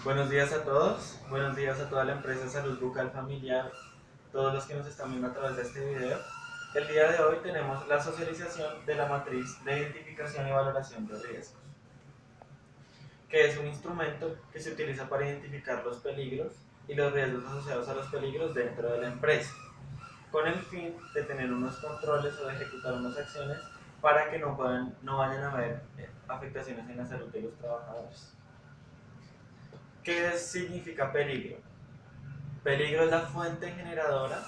Buenos días a todos, buenos días a toda la empresa Salud Bucal Familiar, todos los que nos están viendo a través de este video. El día de hoy tenemos la socialización de la matriz de identificación y valoración de riesgos, que es un instrumento que se utiliza para identificar los peligros y los riesgos asociados a los peligros dentro de la empresa, con el fin de tener unos controles o de ejecutar unas acciones para que no vayan a haber afectaciones en la salud de los trabajadores. ¿Qué significa peligro? Peligro es la fuente generadora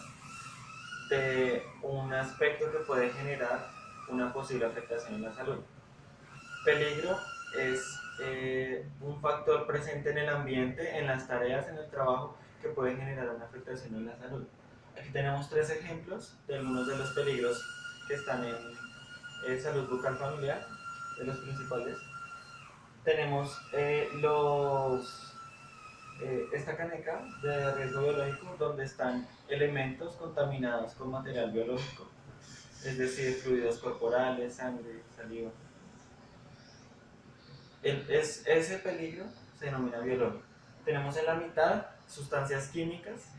de un aspecto que puede generar una posible afectación en la salud. Peligro es un factor presente en el ambiente, en las tareas, en el trabajo, que puede generar una afectación en la salud. Aquí tenemos tres ejemplos de algunos de los peligros que están en salud bucal familiar, de los principales. Tenemos esta caneca de riesgo biológico donde están elementos contaminados con material biológico, es decir, fluidos corporales, sangre, saliva. Ese peligro se denomina biológico. Tenemos en la mitad sustancias químicas,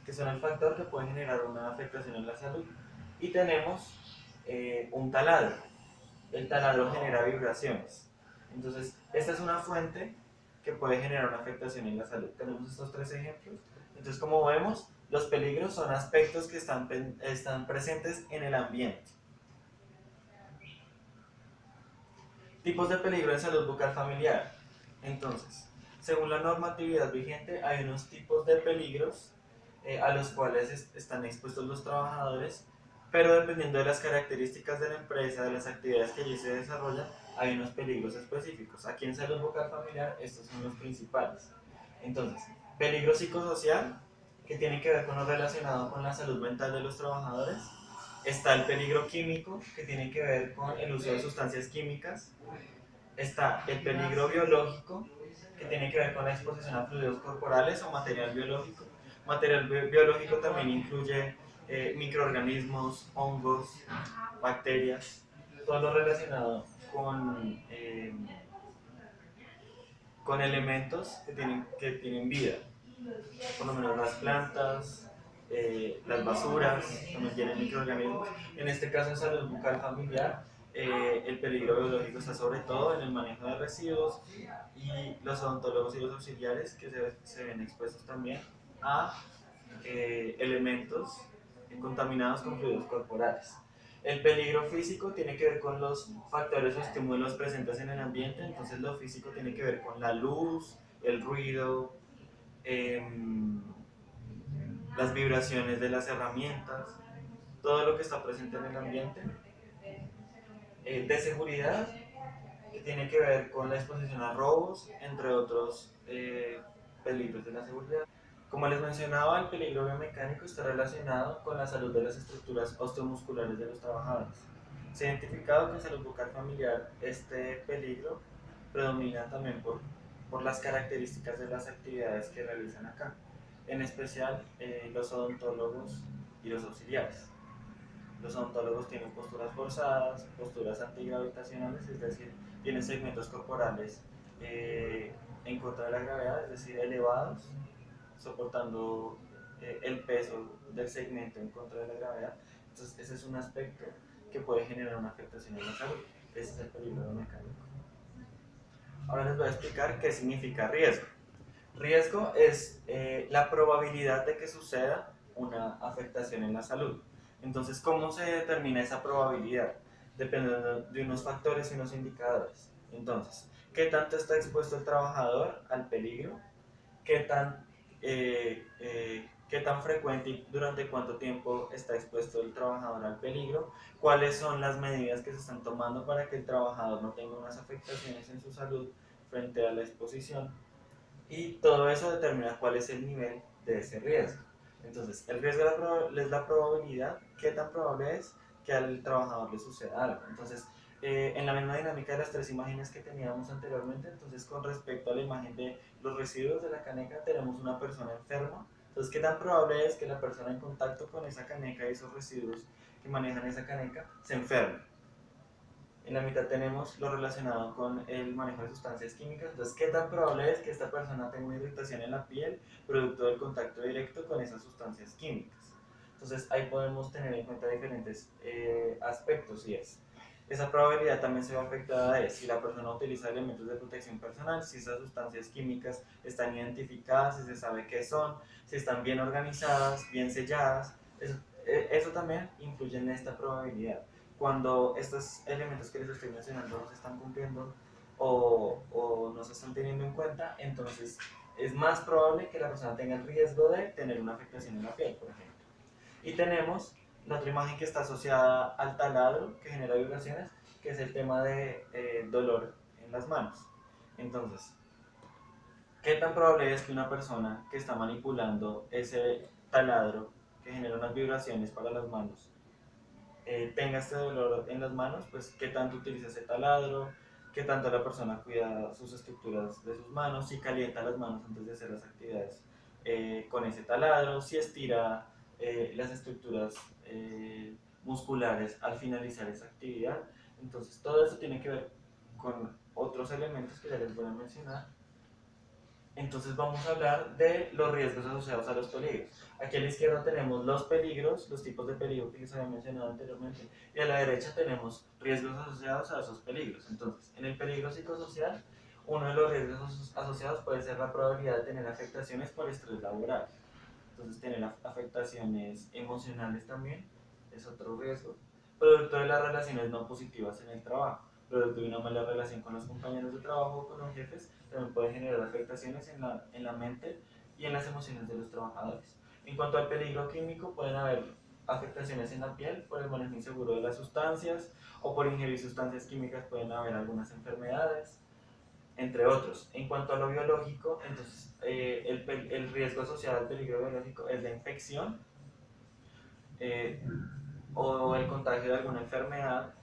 que son el factor que puede generar una afectación en la salud. Y tenemos un taladro. El taladro genera vibraciones. Entonces, esta es una fuente que puede generar una afectación en la salud. Tenemos estos tres ejemplos. Entonces, como vemos, los peligros son aspectos que están presentes en el ambiente. Tipos de peligro en salud bucal familiar. Entonces, según la normatividad vigente, hay unos tipos de peligros a los cuales están expuestos los trabajadores, pero dependiendo de las características de la empresa, de las actividades que allí se desarrollan, hay unos peligros específicos. Aquí en salud bucal familiar, estos son los principales. Entonces, peligro psicosocial, que tiene que ver con lo relacionado con la salud mental de los trabajadores. Está el peligro químico, que tiene que ver con el uso de sustancias químicas. Está el peligro biológico, que tiene que ver con la exposición a fluidos corporales o material biológico. Material biológico también incluye microorganismos, hongos, bacterias, todo lo relacionado con elementos que tienen vida, por lo menos las plantas, las basuras, también tienen microorganismos. En este caso en salud bucal familiar, el peligro biológico está sobre todo en el manejo de residuos y los odontólogos y los auxiliares que se ven expuestos también a elementos contaminados con fluidos corporales. El peligro físico tiene que ver con los factores o estímulos presentes en el ambiente, entonces lo físico tiene que ver con la luz, el ruido, eh, las vibraciones de las herramientas, todo lo que está presente en el ambiente. De seguridad, que tiene que ver con la exposición a robos, entre otros peligros de la seguridad. Como les mencionaba, el peligro biomecánico está relacionado con la salud de las estructuras osteomusculares de los trabajadores. Se ha identificado que en salud bucal familiar este peligro predomina también por las características de las actividades que realizan acá, en especial los odontólogos y los auxiliares. Los odontólogos tienen posturas forzadas, posturas antigravitacionales, es decir, tienen segmentos corporales en contra de la gravedad, es decir, elevados, soportando el peso del segmento en contra de la gravedad. Entonces, ese es un aspecto que puede generar una afectación en la salud. Ese es el peligro mecánico. Ahora les voy a explicar qué significa riesgo. Riesgo es la probabilidad de que suceda una afectación en la salud. Entonces, ¿cómo se determina esa probabilidad? Dependiendo de unos factores y unos indicadores. Entonces, ¿qué tanto está expuesto el trabajador al peligro? Qué tan frecuente y durante cuánto tiempo está expuesto el trabajador al peligro, cuáles son las medidas que se están tomando para que el trabajador no tenga unas afectaciones en su salud frente a la exposición, y todo eso determina cuál es el nivel de ese riesgo. Entonces, el riesgo es la probabilidad, qué tan probable es que al trabajador le suceda algo. Entonces, en la misma dinámica de las tres imágenes que teníamos anteriormente, entonces con respecto a la imagen de los residuos de la caneca, tenemos una persona enferma. Entonces, ¿qué tan probable es que la persona en contacto con esa caneca y esos residuos que manejan esa caneca se enferme? En la mitad tenemos lo relacionado con el manejo de sustancias químicas. Entonces, ¿qué tan probable es que esta persona tenga una irritación en la piel producto del contacto directo con esas sustancias químicas? Entonces, ahí podemos tener en cuenta diferentes aspectos y es. Esa probabilidad también se ve afectada de si la persona utiliza elementos de protección personal, si esas sustancias químicas están identificadas, si se sabe qué son, si están bien organizadas, bien selladas. Eso también influye en esta probabilidad. Cuando estos elementos que les estoy mencionando no se están cumpliendo o no se están teniendo en cuenta, entonces es más probable que la persona tenga el riesgo de tener una afectación en la piel, por ejemplo. Y tenemos la otra imagen que está asociada al taladro, que genera vibraciones, que es el tema de dolor en las manos. Entonces, ¿qué tan probable es que una persona que está manipulando ese taladro, que genera unas vibraciones para las manos, tenga este dolor en las manos? Pues qué tanto utiliza ese taladro, qué tanto la persona cuida sus estructuras de sus manos, si calienta las manos antes de hacer las actividades con ese taladro, si estira las estructuras musculares al finalizar esa actividad. Entonces todo eso tiene que ver con otros elementos que ya les voy a mencionar. Entonces vamos a hablar de los riesgos asociados a los peligros. Aquí a la izquierda tenemos los peligros, los tipos de peligro que les había mencionado anteriormente, y a la derecha tenemos riesgos asociados a esos peligros. Entonces, en el peligro psicosocial, uno de los riesgos asociados puede ser la probabilidad de tener afectaciones por estrés laboral. Entonces, tener afectaciones emocionales también es otro riesgo, producto de las relaciones no positivas en el trabajo, producto de una mala relación con los compañeros de trabajo o con los jefes, también puede generar afectaciones en la mente y en las emociones de los trabajadores. En cuanto al peligro químico, pueden haber afectaciones en la piel por el manejo inseguro de las sustancias o por ingerir sustancias químicas pueden haber algunas enfermedades, entre otros. En cuanto a lo biológico, entonces el riesgo asociado al peligro biológico es la infección eh, o el contagio de alguna enfermedad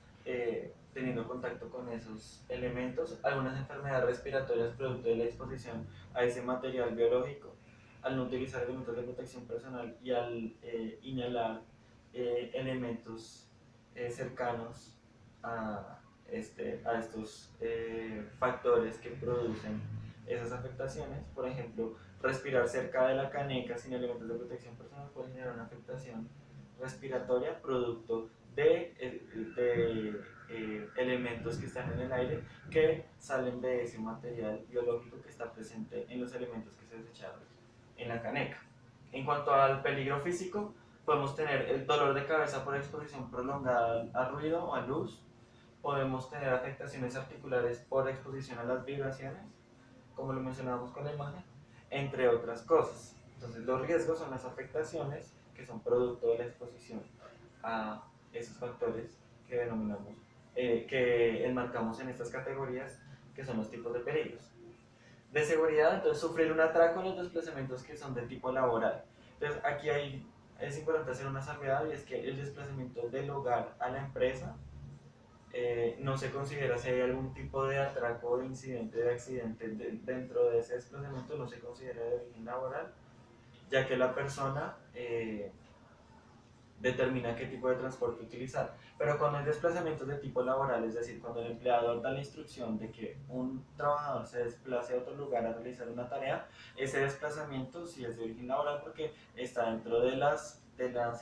teniendo contacto con esos elementos, algunas enfermedades respiratorias producto de la exposición a ese material biológico, al no utilizar elementos de protección personal y al inhalar elementos cercanos a, a estos factores que producen esas afectaciones. Por ejemplo, respirar cerca de la caneca sin elementos de protección personal puede generar una afectación respiratoria producto de elementos que están en el aire que salen de ese material biológico que está presente en los elementos que se desecharon en la caneca. En cuanto al peligro físico, podemos tener el dolor de cabeza por exposición prolongada al ruido o a luz, podemos tener afectaciones articulares por exposición a las vibraciones, como lo mencionábamos con la imagen, entre otras cosas. Entonces los riesgos son las afectaciones que son producto de la exposición a esos factores que denominamos, que enmarcamos en estas categorías, que son los tipos de peligros. De seguridad, entonces sufrir un atraco en los desplazamientos que son de tipo laboral. Entonces aquí es importante hacer una salvedad y es que el desplazamiento del hogar a la empresa no se considera si hay algún tipo de atraco, de incidente, de accidente dentro de ese desplazamiento, no se considera de origen laboral, ya que la persona determina qué tipo de transporte utilizar. Pero cuando hay desplazamientos de tipo laboral, es decir, cuando el empleador da la instrucción de que un trabajador se desplace a otro lugar a realizar una tarea, ese desplazamiento sí es de origen laboral porque está dentro de las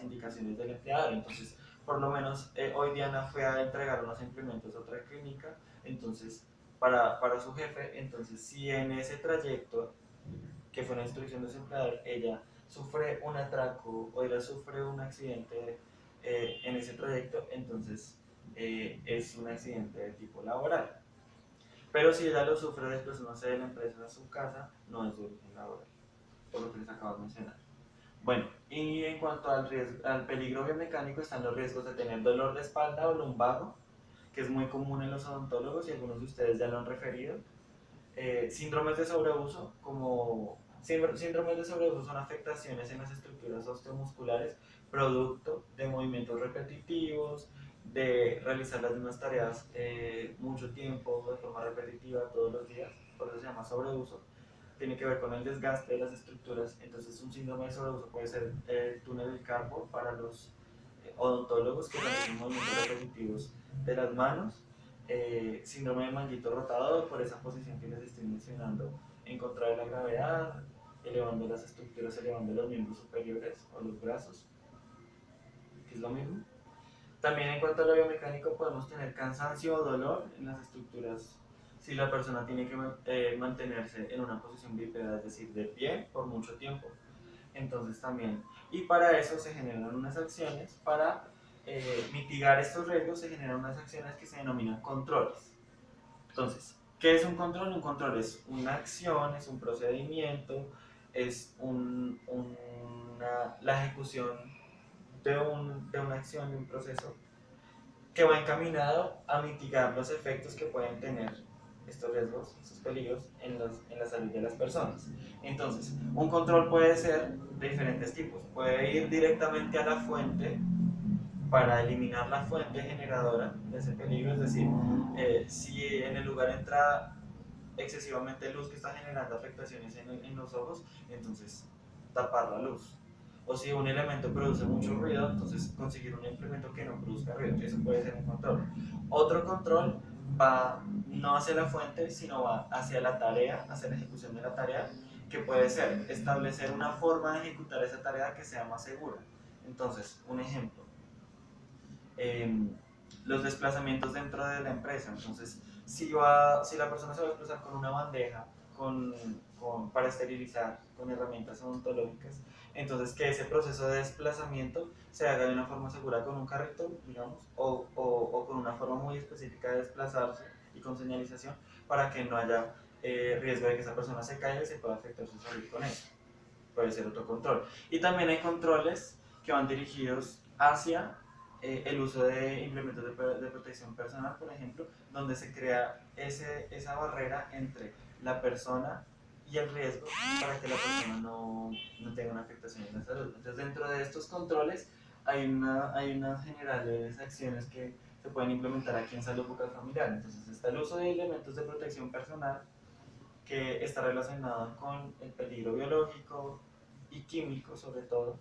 indicaciones del empleador. Entonces, por lo menos hoy Diana fue a entregar unos implementos a otra clínica, entonces para su jefe, entonces si en ese trayecto que fue una instrucción de su empleador, ella sufre un atraco o ella sufre un accidente en ese trayecto, entonces es un accidente de tipo laboral. Pero si ella lo sufre después, no sé, de la empresa a su casa, no es de origen laboral, por lo que les acabo de mencionar. Bueno, y en cuanto al peligro biomecánico, están los riesgos de tener dolor de espalda o lumbago, que es muy común en los odontólogos y algunos de ustedes ya lo han referido. Síndromes de sobreuso, como síndromes de sobreuso son afectaciones en las estructuras osteomusculares producto de movimientos repetitivos, de realizar las mismas tareas mucho tiempo, de forma repetitiva, todos los días, por eso se llama sobreuso. Tiene que ver con el desgaste de las estructuras, entonces un síndrome de sobreuso puede ser el túnel del carpo para los odontólogos que realizan movimientos repetitivos de las manos, síndrome de manguito rotador, por esa posición que les estoy mencionando, en contra de la gravedad, elevando las estructuras, elevando los miembros superiores o los brazos, que es lo mismo. También en cuanto a lo biomecánico podemos tener cansancio o dolor en las estructuras si la persona tiene que mantenerse en una posición bípeda, es decir, de pie por mucho tiempo. Entonces también, y para eso se generan unas acciones, para mitigar estos riesgos se generan unas acciones que se denominan controles. Entonces, ¿qué es un control? Un control es una acción, es un procedimiento, es la ejecución de una acción, de un proceso que va encaminado a mitigar los efectos que pueden tener estos riesgos, estos peligros en la salud de las personas. Entonces, un control puede ser de diferentes tipos. Puede ir directamente a la fuente para eliminar la fuente generadora de ese peligro, es decir, si en el lugar entra excesivamente luz que está generando afectaciones en los ojos, entonces tapar la luz. O si un elemento produce mucho ruido, entonces conseguir un implemento que no produzca ruido. Eso puede ser un control. Otro control va no hacia la fuente, sino va hacia la tarea, hacia la ejecución de la tarea, que puede ser establecer una forma de ejecutar esa tarea que sea más segura. Entonces, un ejemplo, eh, los desplazamientos dentro de la empresa. Entonces, si la persona se va a desplazar con una bandeja para esterilizar, con herramientas odontológicas, entonces que ese proceso de desplazamiento se haga de una forma segura con un carrito, digamos, o con una forma muy específica de desplazarse y con señalización para que no haya riesgo de que esa persona se caiga y se pueda afectar su salud con eso. Puede ser otro control. Y también hay controles que van dirigidos hacia el uso de implementos de protección personal, por ejemplo, donde se crea esa barrera entre la persona y el riesgo para que la persona no tenga una afectación en la salud. Entonces, dentro de estos controles hay unas generales acciones que se pueden implementar aquí en salud bucal familiar. Entonces, está el uso de elementos de protección personal, que está relacionado con el peligro biológico y químico sobre todo.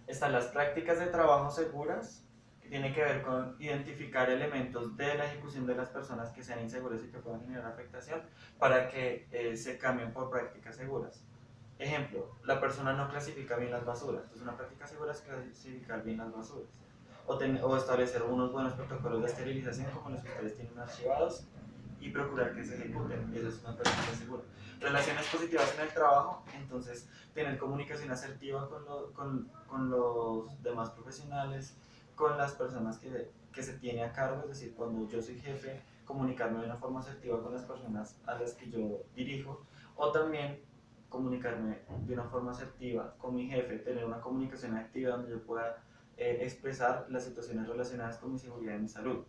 Están las prácticas de trabajo seguras, que tiene que ver con identificar elementos de la ejecución de las personas que sean inseguros y que puedan generar afectación para que se cambien por prácticas seguras. Ejemplo, la persona no clasifica bien las basuras, entonces una práctica segura es clasificar bien las basuras. O establecer unos buenos protocolos de esterilización como los que ustedes tienen archivados y procurar que se ejecuten. Esa es una práctica segura. Relaciones positivas en el trabajo, entonces tener comunicación asertiva con los demás profesionales, con las personas que se tiene a cargo, es decir, cuando yo soy jefe, comunicarme de una forma asertiva con las personas a las que yo dirijo, o también comunicarme de una forma asertiva con mi jefe, tener una comunicación activa donde yo pueda expresar las situaciones relacionadas con mi seguridad y mi salud.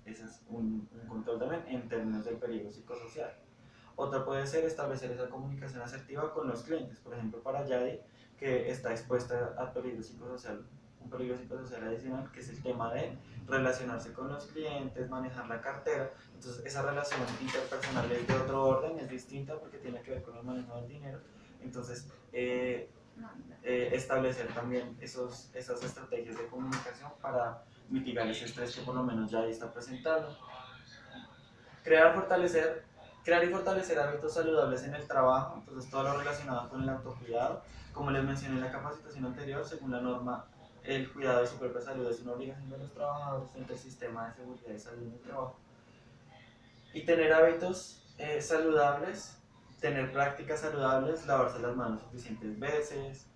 Ese es un control también en términos del peligro psicosocial. Otra puede ser establecer esa comunicación asertiva con los clientes, por ejemplo para Yadi, que está expuesta a peligro psicosocial, un peligro psicosocial adicional, que es el tema de relacionarse con los clientes, manejar la cartera. Entonces esa relación interpersonal es de otro orden, es distinta porque tiene que ver con el manejo del dinero. Entonces, establecer también esas estrategias de comunicación para mitigar ese estrés que por lo menos Yadi está presentando. Crear, fortalecer, crear y fortalecer hábitos saludables en el trabajo, entonces todo lo relacionado con el autocuidado. Como les mencioné en la capacitación anterior, según la norma, el cuidado de su propia salud es una obligación de los trabajadores frente al sistema de seguridad y salud en el trabajo. Y tener hábitos saludables, tener prácticas saludables, lavarse las manos suficientes veces,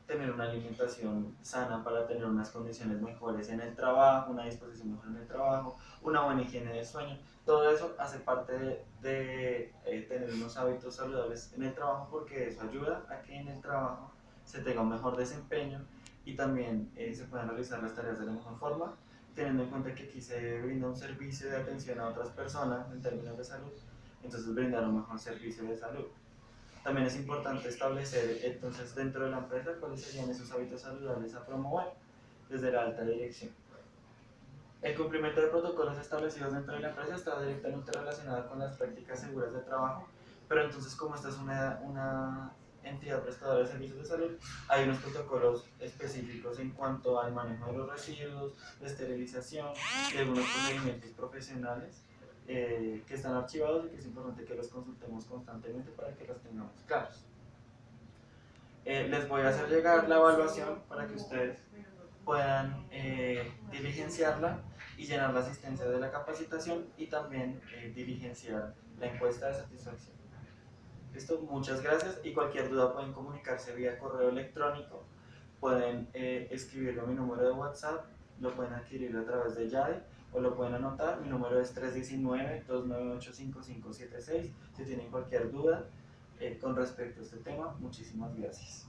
tener una alimentación sana para tener unas condiciones mejores en el trabajo, una disposición mejor en el trabajo, una buena higiene del sueño. Todo eso hace parte de tener unos hábitos saludables en el trabajo, porque eso ayuda a que en el trabajo se tenga un mejor desempeño y también se puedan realizar las tareas de la mejor forma, teniendo en cuenta que aquí se brinda un servicio de atención a otras personas en términos de salud, entonces brindar un mejor servicio de salud. También es importante establecer entonces dentro de la empresa cuáles serían esos hábitos saludables a promover desde la alta dirección. El cumplimiento de protocolos establecidos dentro de la empresa está directamente relacionado con las prácticas seguras de trabajo, pero entonces como esta es entidad prestadora de servicios de salud, hay unos protocolos específicos en cuanto al manejo de los residuos, de esterilización y algunos procedimientos profesionales que están archivados y que es importante que los consultemos constantemente para que los tengamos claros. Les voy a hacer llegar la evaluación para que ustedes puedan diligenciarla y llenar la asistencia de la capacitación y también diligenciar la encuesta de satisfacción. Listo, muchas gracias y cualquier duda pueden comunicarse vía correo electrónico, pueden escribirme a mi número de WhatsApp, lo pueden adquirir a través de YADE o lo pueden anotar, mi número es 319-298-5576 si tienen cualquier duda con respecto a este tema. Muchísimas gracias.